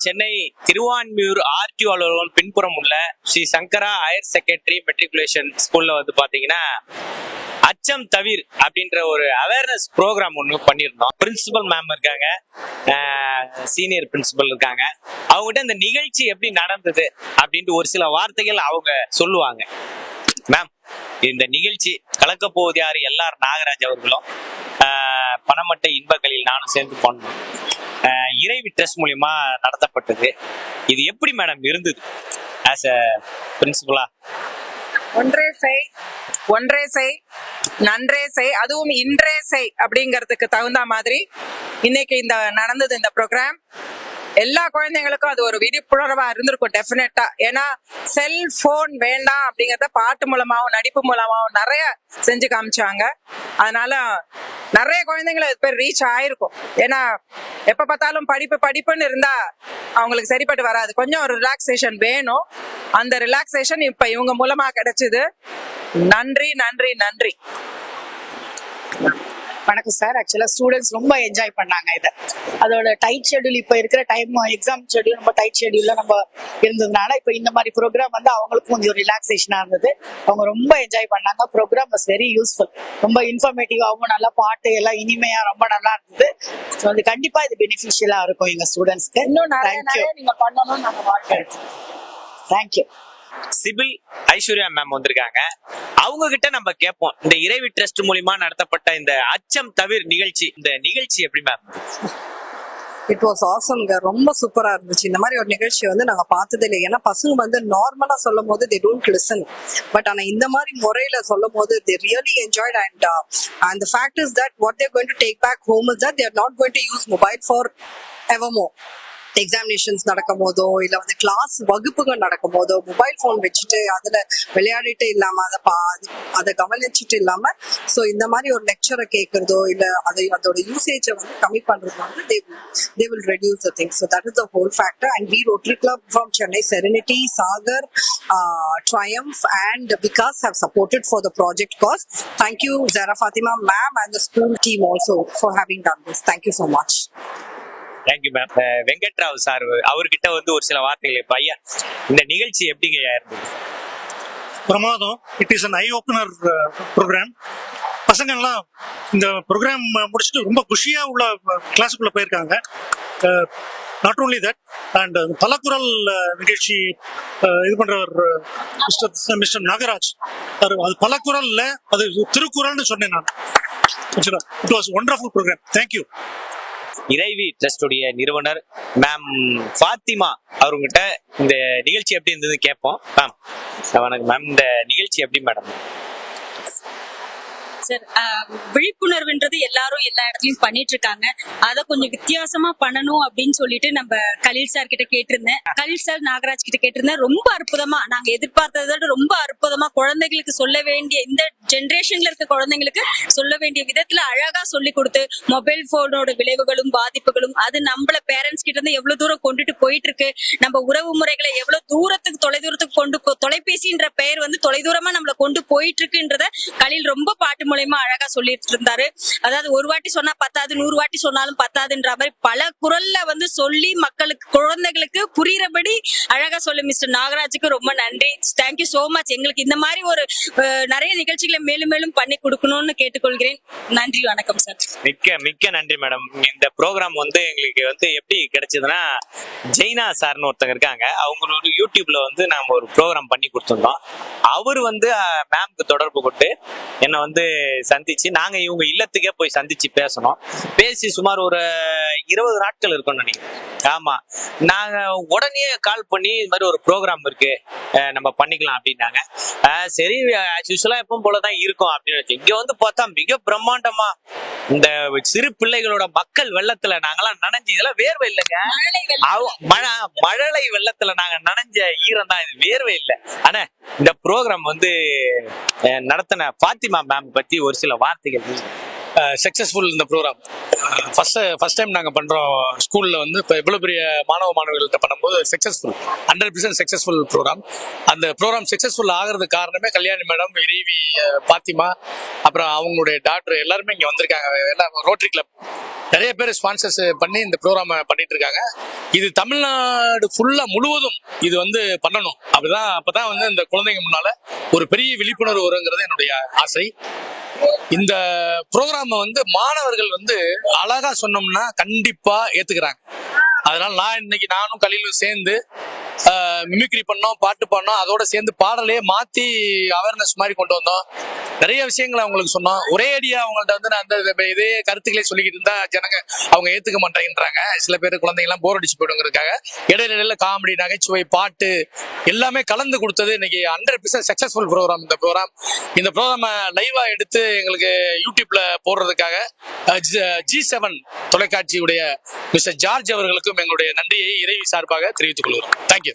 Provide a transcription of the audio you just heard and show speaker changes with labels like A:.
A: Chennai Thiruvanmiyur RTO அலுவலகம் பின்புறம் உள்ள ஸ்ரீ சங்கரா ஹையர் செகண்டரி மெட்ரிகுலேஷன் ஸ்கூல்ல வந்து பாத்தீங்கன்னா அச்சம் தவிர் அப்படின்ற ஒரு அவேர்னஸ் ப்ரோக்ராம் ஒன்று பண்ணியிருந்தோம். பிரின்சிபல் மேம் இருக்காங்க, சீனியர் பிரின்சிபல் இருக்காங்க. அவங்ககிட்ட இந்த நிகழ்ச்சி எப்படி நடந்தது அப்படின்ட்டு ஒரு சில வார்த்தைகள் அவங்க சொல்லுவாங்க. மேம், இந்த நிகழ்ச்சி கலக்க போவது யாரு எல்ஆர் நாகராஜ் அவர்களும் பணமட்டை இன்பங்களில் நானும் சேர்ந்து பண்ணோம். இறைவி ட்ரஸ்ட் மூலியமா நடத்தப்பட்டது. இது எப்படி மேடம் இருந்தது ஆஸ் அ பிரின்சிபலா?
B: ஒன்றே செய் நன்றே செய், அதுவும் இன்றே செய் அப்படிங்கிறதுக்கு தகுந்த மாதிரி இன்னைக்கு இந்த நடந்தது இந்த ப்ரோக்ராம். எல்லா குழந்தைங்களுக்கும் அது ஒரு விழிப்புணர்வா இருந்திருக்கும் டெஃபினட்டா. ஏன்னா செல்போன் வேண்டாம் அப்படிங்கறத பாட்டு மூலமாவும் நடிப்பு மூலமாவும் நிறைய செஞ்சு காமிச்சாங்க. அதனால நிறைய குழந்தைங்களை இது பேர் ரீச் ஆயிருக்கும். ஏன்னா எப்ப பார்த்தாலும் படிப்புன்னு இருந்தா அவங்களுக்கு சரிப்பட்டு வராது. கொஞ்சம் ஒரு ரிலாக்ஸேஷன் வேணும். அந்த ரிலாக்ஸேஷன் இப்ப இவங்க மூலமா கிடைச்சது. நன்றி நன்றி நன்றி.
C: வணக்கம் சார். ஆக்சுவலா ஸ்டூடெண்ட்ஸ் ரொம்ப என்ஜாய் பண்ணாங்க இதை. அதோட டைட் ஷெட்யூல் இப்ப இருக்கிற டைம் எக்ஸாம் ஷெட்யூல் ரொம்ப டைட் ஷெட்யூல்ல நம்ம இருந்ததுனால இப்ப இந்த மாதிரி ப்ரோக்ராம் வந்து அவங்களுக்கும் கொஞ்சம் ரிலாக்ஸேஷனா இருந்தது. அவங்க ரொம்ப என்ஜாய் பண்ணாங்க. ப்ரோக்ராம் வாஸ் வெரி யூஸ்ஃபுல், ரொம்ப இன்ஃபர்மேட்டிவாகவும் நல்லா பாட்டு எல்லாம் இனிமையா ரொம்ப நல்லா இருந்தது. ஸோ அது கண்டிப்பா இது பெனிஃபிஷியலா இருக்கும் எங்க ஸ்டூடெண்ட்ஸ்க்கு.
B: இன்னும் நிறைய நீங்க பண்ணணும்னு நாங்க வாழ்க்கை.
C: தேங்க்யூ.
A: சிபில் ஐஸ்வர்யா மேம் வந்திருக்காங்க. அவங்க கிட்ட நம்ம கேட்போம், இந்த இறைவி ட்ரஸ்ட் மூலியமா நடத்தப்பட்ட இந்த அச்சம் தவிர் நிகழ்ச்சி, இந்த நிகழ்ச்சி எப்படி மேம்?
D: It was ஆசம்ங்க. ரொம்ப சூப்பரா இருந்துச்சு. இந்த மாதிரி ஒரு நிகழ்ச்சி வந்து நாங்க பார்த்ததே இல்லை. ஏன்னா பசங்க வந்து நார்மலா சொல்லும் போது they don't listen, பட் ஆனா இந்த மாதிரி முறையில சொல்லும் போது they really enjoyed, and the fact is that what they're going to take back home is that they are not going to use mobile for evermore. Examinations நடக்கும் போதோ இல்ல வந்து கிளாஸ் வகுப்புகள் நடக்கும் போதோ மொபைல் போன் வச்சுட்டு அதுல விளையாடிட்டு இல்லாம அதை கவனிச்சுட்டு இல்லாம ஸோ இந்த மாதிரி ஒரு லெக்சரை கேட்கறதோ இல்ல அதோட யூசேஜை வந்து கம்மி பண்றது வந்து they will reduce the things. So that is the whole factor. And we Rotary Club from Chennai, Serenity, Sagar, Triumph and Vikas have supported for the project cause. Thank you Zara Fatima ma'am and the school team also for having done this. Thank you so much.
A: Thank you ma'am. Venkatrao sir அவர்கிட்ட வந்து ஒரு சில வார்த்தைகள். இப்ப ஐயா, இந்த நிகழ்ச்சி எப்படிங்க இருந்தது?
E: பிரமாதம். It is an eye opener program. பசங்க எல்லாம் இந்த ப்ரோக்ராம் முடிச்சுட்டு ரொம்ப குஷியா உள்ள கிளாஸுக்குள்ள போயிருக்காங்க. நாட் ஓன்லி தட், அண்ட் பலக்குரல் நிகழ்ச்சி இது பண்றவர் மிஸ்டர் நாகராஜ். அது பலக்குரல்ல அது திருக்குறள்னு சொன்னேன் நான். It was wonderful program. Thank you.
A: Iraivi ட்ரஸ்டுடைய நிறுவனர் மேம் ஃபாத்திமா அவர்கிட்ட இந்த நிகழ்ச்சி எப்படி இருந்தது கேட்போம். மேம் வணக்கம் மேம். இந்த நிகழ்ச்சி எப்படி மேடம்?
F: சார், விழிப்புணர்வுன்றது எல்லாரும் எல்லா இடத்துலயும் பண்ணிட்டு இருக்காங்க. அதை கொஞ்சம் வித்தியாசமா பண்ணணும் அப்படின்னு சொல்லிட்டு நம்ம கலீல் சார் கிட்ட கேட்டிருந்தேன். கலீல் சார் நாகராஜ் கிட்ட கேட்டிருந்தேன். ரொம்ப அற்புதமா, நாங்க எதிர்பார்த்ததை விட ரொம்ப அற்புதமா குழந்தைகளுக்கு சொல்ல வேண்டிய, இந்த ஜென்ரேஷன்ல இருக்க குழந்தைங்களுக்கு சொல்ல வேண்டிய விதத்துல அழகா சொல்லி கொடுத்து, மொபைல் போனோட விளைவுகளும் பாதிப்புகளும் அது நம்மள பேரண்ட்ஸ் கிட்ட இருந்து எவ்வளவு தூரம் கொண்டுட்டு போயிட்டு இருக்கு, நம்ம உறவு முறைகளை எவ்வளவு தூரத்துக்கு தொலைதூரத்துக்கு கொண்டு, தொலைபேசின்ற பெயர் வந்து தொலைதூரமா நம்மள கொண்டு போயிட்டு இருக்குன்றத கலீல் ரொம்ப பாட்டு மூலமா அழகா சொல்லிட்டு இருந்தாரு. அதாவது ஒரு வாட்டி சொன்னா பத்தாது, 100 வாட்டி சொன்னாலும் பத்தாதுன்ற மாதிரி பல குரல்ல வந்து சொல்லி மக்களுக்கு, குழந்தைகளுக்கு புரியுறபடி அழகா சொல்லி மிஸ்டர் நாகராஜுக்கு ரொம்ப நன்றி. Thank you so much. எங்களுக்கு இந்த மாதிரி ஒரு நிறைய நிகழ்ச்சிகளை மேலும் மேலும் பண்ணி கொடுக்கணும்னு கேட்டுக்கொள்கிறேன். நன்றி, வணக்கம் சார்.
A: மிக்க நன்றி மேடம். இந்த ப்ரோக்ராம் வந்து எங்களுக்கு வந்து எப்படி கிடைச்சதுன்னா, ஜெய்னா சார்னு ஒருத்தங்க இருக்காங்க. அவங்களோட யூடியூப்ல வந்து நாம ஒரு ப்ரோக்ராம் பண்ணி கொடுத்துருந்தோம். அவர் வந்து மேம்க்கு தொடர்பு கொண்டு என்னை வந்து சந்திச்சு, நாங்க இவங்க இல்லத்துக்கே போய் சந்திச்சு பேசணும். பேசி சுமார் ஒரு 20 நாட்கள் இருக்கும்னு நினைக்கிறேன். ஆமா, நாங்க உடனே கால் பண்ணி இது மாதிரி ஒரு ப்ரோக்ராம் இருக்கு, நம்ம பண்ணிக்கலாம் அப்படின்னாங்க. சரி, யூஸ்வலா எப்பவும் போலதான் இருக்கும் அப்படின்னு வச்சு இங்க வந்து பார்த்தா மிக பிரம்மாண்டமா இந்த சிறு பிள்ளைகளோட மக்கள் வெள்ளத்துல நாங்கெல்லாம் நனைஞ்சு, இதெல்லாம் வேர்வை இல்லைங்க, மழலை வெள்ளத்துல நாங்க நனைஞ்ச ஈரம் தான், இது வேர்வை இல்லை. ஆனா இந்த ப்ரோக்ராம் வந்து நடத்தின ஃபாத்திமா மேம் பத்தி ஒரு சில வார்த்தைகள்.
G: சக்ஸஸ்ஃபுல் இந்த ப்ரோக்ராம். ஃபர்ஸ்ட் டைம் நாங்கள் பண்ணுறோம் ஸ்கூலில் வந்து. இப்போ இவ்வளோ பெரிய மாணவர்கள்ட்ட பண்ணும்போது 100% சக்ஸஸ்ஃபுல் ப்ரோக்ராம். அந்த ப்ரோக்ராம் சக்ஸஸ்ஃபுல் ஆகிறதுக்கு காரணமே கல்யாணி மேடம், இறைவி பாத்திமா, அப்புறம் அவங்களுடைய டாக்டர் எல்லாருமே இங்கே வந்திருக்காங்க. எல்லாம் ரோட்டரி கிளப் நிறைய பேர் ஸ்பான்சர்ஸ் பண்ணி இந்த ப்ரோக்ராம் பண்ணிட்டு இருக்காங்க. இது தமிழ்நாடு ஃபுல்லா முழுவதும் இது வந்து பண்ணணும். அப்பதான் வந்து இந்த குழந்தைங்க முன்னால ஒரு பெரிய விழிப்புணர்வு வருங்கிறது என்னுடைய ஆசை. இந்த ப்ரோக்ராம் வந்து மாணவர்கள் வந்து அழகா சொன்னோம்னா கண்டிப்பா ஏத்துக்கிறாங்க. அதனால நானும் கலீலும் சேர்ந்து மிமிக்ரி பண்ணோம், பாட்டு பண்ணோம், அதோட சேர்ந்து பாடலையே மாத்தி அவேர்னஸ் மாதிரி கொண்டு வந்தோம். நிறைய விஷயங்களை அவங்களுக்கு சொன்னோம். ஒரே அடியா அவங்கள்ட்ட வந்து நான் அந்த இதே கருத்துக்களே சொல்லிக்கிட்டு இருந்தா ஜனங்க அவங்க ஏத்துக்க மாட்டேங்கிறாங்க. சில பேர் குழந்தைங்கலாம் போர் அடிச்சு போயிடுங்கிறதுக்காக இடையில காமெடி, நகைச்சுவை, பாட்டு எல்லாமே கலந்து கொடுத்தது இன்னைக்கு 100% சக்சஸ்ஃபுல் ப்ரோக்ராம். இந்த ப்ரோக்ராம் லைவா எடுத்து எங்களுக்கு யூடியூப்ல போடுறதுக்காக G7 தொலைக்காட்சியுடைய மிஸ்டர் ஜார்ஜ் அவர்களுக்கும் எங்களுடைய நன்றியை இறைவி சார்பாக தெரிவித்துக் கொள்கிறோம். தேங்க்யூ.